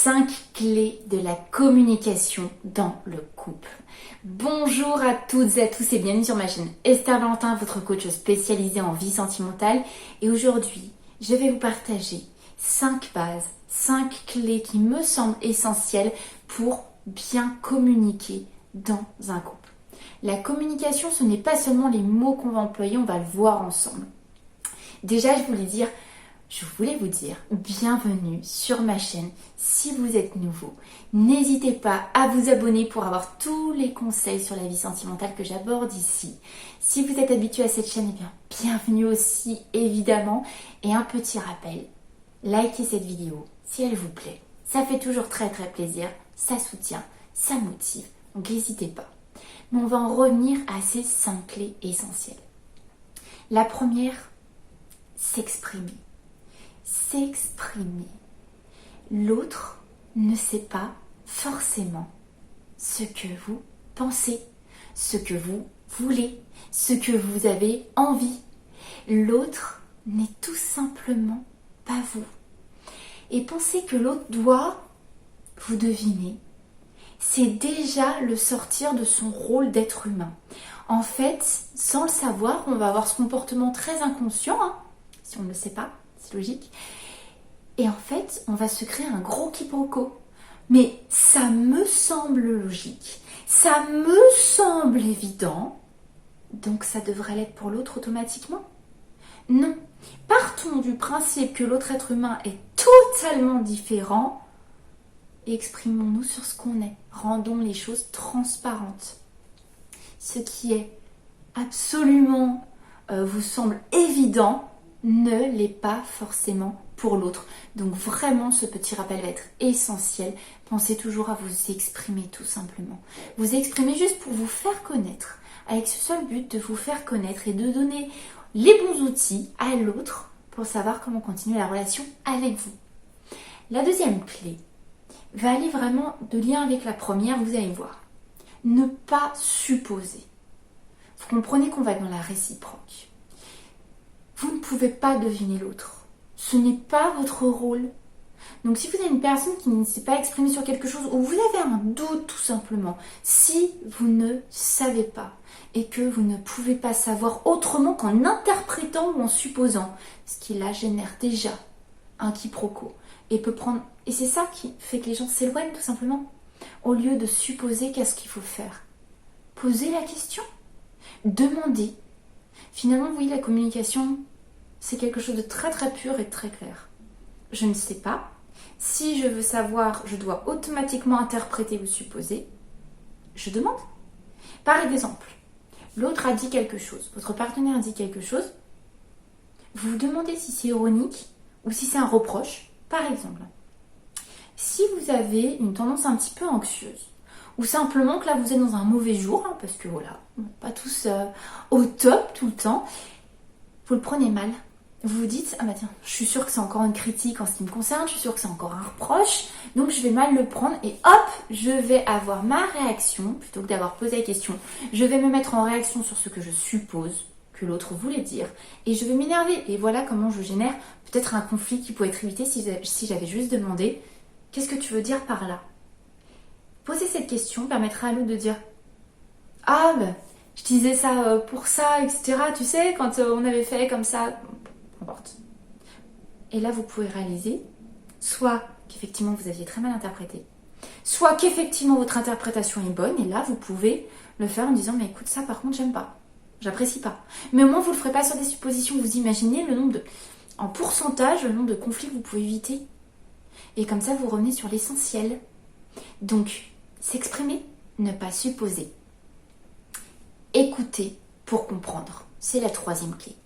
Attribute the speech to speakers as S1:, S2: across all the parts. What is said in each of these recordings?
S1: 5 clés de la communication dans le couple. Bonjour à toutes et à tous et bienvenue sur ma chaîne Esther Valentin, votre coach spécialisée en vie sentimentale. Et aujourd'hui, je vais vous partager 5 bases, 5 clés qui me semblent essentielles pour bien communiquer dans un couple. La communication, ce n'est pas seulement les mots qu'on va employer, on va le voir ensemble. Déjà, je voulais vous dire bienvenue sur ma chaîne. Si vous êtes nouveau, n'hésitez pas à vous abonner pour avoir tous les conseils sur la vie sentimentale que j'aborde ici. Si vous êtes habitué à cette chaîne, eh bien, bienvenue aussi évidemment. Et un petit rappel, likez cette vidéo si elle vous plaît. Ça fait toujours très plaisir, ça soutient, ça motive, donc n'hésitez pas. Mais on va en revenir à ces 5 clés essentielles. La première, s'exprimer. S'exprimer. L'autre ne sait pas forcément ce que vous pensez, ce que vous voulez, ce que vous avez envie. L'autre n'est tout simplement pas vous. Et penser que l'autre doit vous deviner, c'est déjà le sortir de son rôle d'être humain. En fait, sans le savoir, on va avoir ce comportement très inconscient, si on ne le sait pas, c'est logique. Et en fait, on va se créer un gros quiproquo. Mais ça me semble logique, ça me semble évident, donc ça devrait l'être pour l'autre automatiquement. Non, partons du principe que l'autre être humain est totalement différent et exprimons-nous sur ce qu'on est. Rendons les choses transparentes. Ce qui est absolument vous semble évident ne l'est pas forcément pour l'autre. Donc vraiment, ce petit rappel va être essentiel. Pensez toujours à vous exprimer tout simplement. Vous exprimer juste pour vous faire connaître, avec ce seul but de vous faire connaître et de donner les bons outils à l'autre pour savoir comment continuer la relation avec vous. La deuxième clé va aller vraiment de lien avec la première, vous allez voir. Ne pas supposer. Vous comprenez qu'on va être dans la réciproque. Vous ne pouvez pas deviner l'autre. Ce n'est pas votre rôle. Donc si vous avez une personne qui ne s'est pas exprimée sur quelque chose ou vous avez un doute tout simplement, si vous ne savez pas et que vous ne pouvez pas savoir autrement qu'en interprétant ou en supposant, ce qui là génère déjà un quiproquo et c'est ça qui fait que les gens s'éloignent tout simplement. Au lieu de supposer, qu'est-ce qu'il faut faire? Poser la question, demander. Finalement, vous voyez, la communication, c'est quelque chose de très pur et de très clair. Je ne sais pas. Si je veux savoir, je dois automatiquement interpréter ou supposer. Je demande. Par exemple, l'autre a dit quelque chose, votre partenaire a dit quelque chose. Vous vous demandez si c'est ironique ou si c'est un reproche. Par exemple, si vous avez une tendance un petit peu anxieuse, ou simplement que là vous êtes dans un mauvais jour, parce que voilà, on n'est pas tous au top tout le temps, vous le prenez mal. Vous vous dites, ah bah tiens, je suis sûre que c'est encore une critique en ce qui me concerne, je suis sûre que c'est encore un reproche, donc je vais mal le prendre et hop, je vais avoir ma réaction, plutôt que d'avoir posé la question, je vais me mettre en réaction sur ce que je suppose que l'autre voulait dire, et je vais m'énerver. Et voilà comment je génère peut-être un conflit qui pourrait être évité si j'avais juste demandé, qu'est-ce que tu veux dire par là? Poser cette question permettra à l'autre de dire, ah ben, je disais ça pour ça, etc. Tu sais, quand on avait fait comme ça, peu importe. Et là, vous pouvez réaliser, soit qu'effectivement vous aviez très mal interprété, soit qu'effectivement votre interprétation est bonne, et là, vous pouvez le faire en disant, mais écoute, ça par contre, j'aime pas. J'apprécie pas. Mais au moins, vous le ferez pas sur des suppositions. Vous imaginez en pourcentage, le nombre de conflits que vous pouvez éviter. Et comme ça, vous revenez sur l'essentiel. Donc, s'exprimer, ne pas supposer. Écouter pour comprendre. C'est la troisième clé.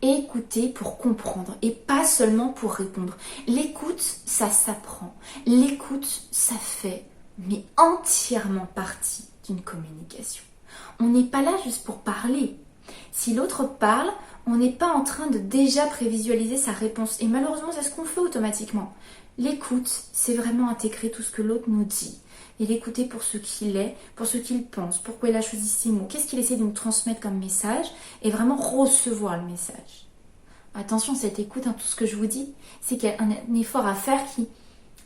S1: Écouter pour comprendre et pas seulement pour répondre. L'écoute, ça s'apprend. L'écoute, ça fait, mais entièrement partie d'une communication. On n'est pas là juste pour parler. Si l'autre parle, on n'est pas en train de déjà prévisualiser sa réponse. Et malheureusement, c'est ce qu'on fait automatiquement. L'écoute, c'est vraiment intégrer tout ce que l'autre nous dit. Et l'écouter pour ce qu'il est, pour ce qu'il pense, pourquoi il a choisi ces mots, qu'est-ce qu'il essaie de nous transmettre comme message, et vraiment recevoir le message. Attention, cette écoute, tout ce que je vous dis, c'est qu'il y a un effort à faire qui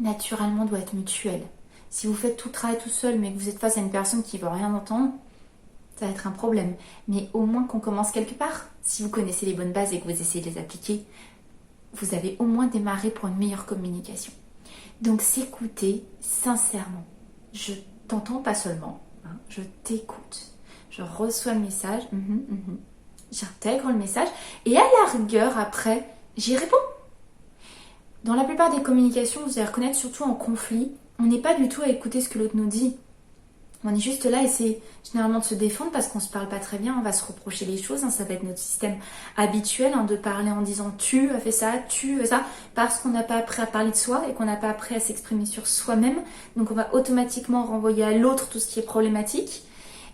S1: naturellement doit être mutuel. Si vous faites tout le travail tout seul, mais que vous êtes face à une personne qui ne veut rien entendre, ça va être un problème. Mais au moins qu'on commence quelque part. Si vous connaissez les bonnes bases et que vous essayez de les appliquer, vous avez au moins démarré pour une meilleure communication. Donc s'écouter sincèrement. Je t'entends pas seulement, hein, je t'écoute. Je reçois le message, j'intègre le message et à la rigueur après, j'y réponds. Dans la plupart des communications, vous allez reconnaître, surtout en conflit, on n'est pas du tout à écouter ce que l'autre nous dit. On est juste là et c'est généralement de se défendre parce qu'on se parle pas très bien, on va se reprocher les choses, hein, ça va être notre système habituel de parler en disant tu as fait ça, tu as ça, parce qu'on n'a pas appris à parler de soi et qu'on n'a pas appris à s'exprimer sur soi-même. Donc on va automatiquement renvoyer à l'autre tout ce qui est problématique.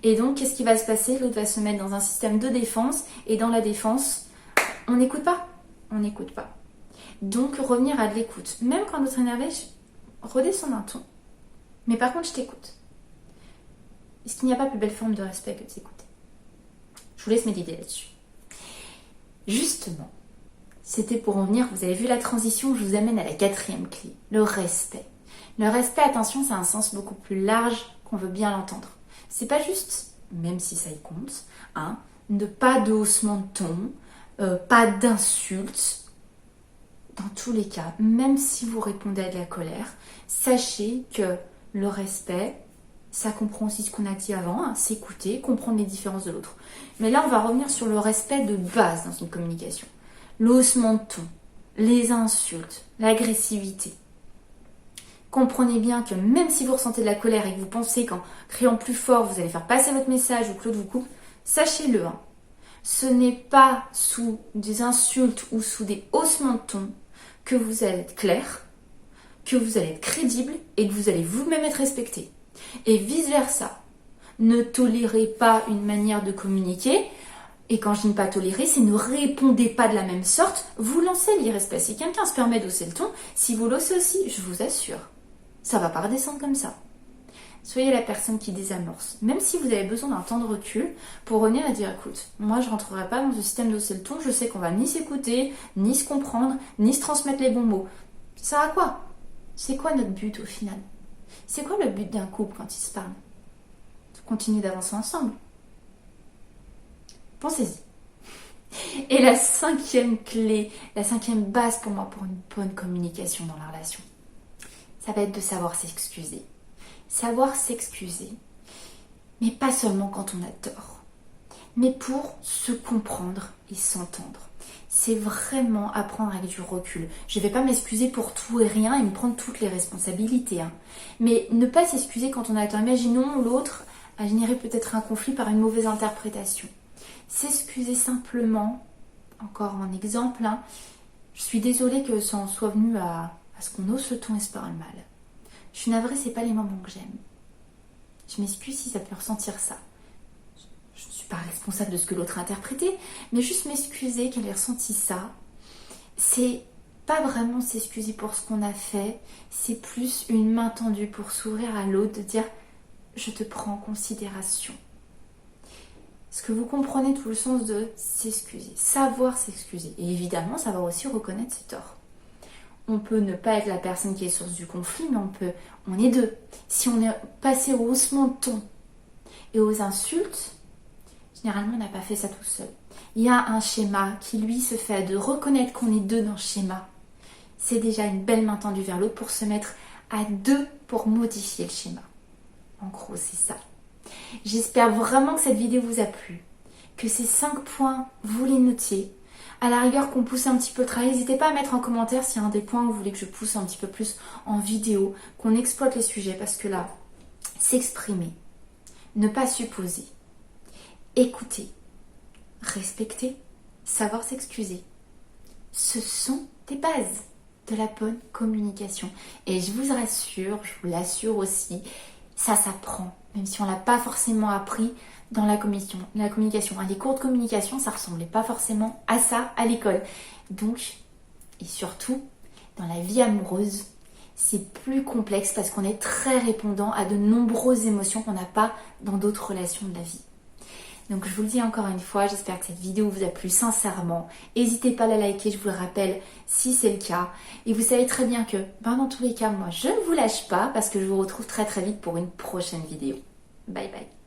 S1: Et donc qu'est-ce qui va se passer? L'autre va se mettre dans un système de défense et dans la défense, on n'écoute pas. On n'écoute pas. Donc revenir à de l'écoute. Même quand l'autre est énervé, je redescends d'un ton. Mais par contre, je t'écoute. Est-ce qu'il n'y a pas plus belle forme de respect que de s'écouter? Je vous laisse méditer là-dessus. Justement, c'était pour en venir, vous avez vu la transition, je vous amène à la 4e clé, le respect. Le respect, attention, ça a un sens beaucoup plus large qu'on veut bien l'entendre. C'est pas juste, même si ça y compte, de pas de haussement de ton, pas d'insultes. Dans tous les cas, même si vous répondez à de la colère, sachez que le respect, ça comprend aussi ce qu'on a dit avant, s'écouter, comprendre les différences de l'autre. Mais là, on va revenir sur le respect de base dans une communication. Le haussement de ton, les insultes, l'agressivité. Comprenez bien que même si vous ressentez de la colère et que vous pensez qu'en criant plus fort, vous allez faire passer votre message ou que l'autre vous coupe, sachez-le, ce n'est pas sous des insultes ou sous des haussements de ton que vous allez être clair, que vous allez être crédible et que vous allez vous-même être respecté. Et vice-versa. Ne tolérez pas une manière de communiquer. Et quand je dis ne pas tolérer, c'est ne répondez pas de la même sorte. Vous lancez l'irrespect. Si quelqu'un se permet d'hausser le ton, si vous l'haussez aussi, je vous assure, ça va pas redescendre comme ça. Soyez la personne qui désamorce. Même si vous avez besoin d'un temps de recul pour revenir et dire écoute, moi je rentrerai pas dans ce système d'hausser le ton, je sais qu'on va ni s'écouter, ni se comprendre, ni se transmettre les bons mots. Ça sert à quoi? C'est quoi notre but au final? C'est quoi le but d'un couple quand il se parle? De continuer d'avancer ensemble. Pensez-y. Et la 5e clé, la 5e base pour moi pour une bonne communication dans la relation, ça va être de savoir s'excuser. Savoir s'excuser, mais pas seulement quand on a tort, mais pour se comprendre et s'entendre. C'est vraiment apprendre avec du recul. Je ne vais pas m'excuser pour tout et rien et me prendre toutes les responsabilités. Mais ne pas s'excuser quand on a tort. Imaginons l'autre a généré peut-être un conflit par une mauvaise interprétation. S'excuser simplement, encore un exemple, je suis désolée que ça en soit venu à ce qu'on hausse le ton et se parle mal. Je suis navrée, c'est pas les moments que j'aime. Je m'excuse si ça peut ressentir ça. Je ne suis pas responsable de ce que l'autre a interprété, mais juste m'excuser qu'elle ait ressenti ça, c'est pas vraiment s'excuser pour ce qu'on a fait, c'est plus une main tendue pour s'ouvrir à l'autre, de dire je te prends en considération. Est-ce que vous comprenez tout le sens de s'excuser, savoir s'excuser, et évidemment savoir aussi reconnaître ses torts. On peut ne pas être la personne qui est source du conflit, mais on est deux. Si on est passé au haussement de ton et aux insultes, généralement on n'a pas fait ça tout seul. Il y a un schéma qui lui se fait de reconnaître qu'on est deux dans le schéma. C'est déjà une belle main tendue vers l'autre pour se mettre à deux pour modifier le schéma. En gros, c'est ça. J'espère vraiment que cette vidéo vous a plu, que ces 5 points, vous les notiez. À la rigueur qu'on pousse un petit peu le travail, n'hésitez pas à mettre en commentaire s'il y a un des points où vous voulez que je pousse un petit peu plus en vidéo, qu'on exploite les sujets, parce que là, s'exprimer, ne pas supposer, écouter, respecter, savoir s'excuser, ce sont des bases de la bonne communication. Et je vous rassure, je vous l'assure aussi, ça s'apprend, même si on ne l'a pas forcément appris dans la communication. Les cours de communication, ça ne ressemblait pas forcément à ça à l'école. Donc, et surtout, dans la vie amoureuse, c'est plus complexe parce qu'on est très répondant à de nombreuses émotions qu'on n'a pas dans d'autres relations de la vie. Donc je vous le dis encore une fois, j'espère que cette vidéo vous a plu sincèrement. N'hésitez pas à la liker, je vous le rappelle, si c'est le cas. Et vous savez très bien que, dans tous les cas, moi je ne vous lâche pas parce que je vous retrouve très très vite pour une prochaine vidéo. Bye bye.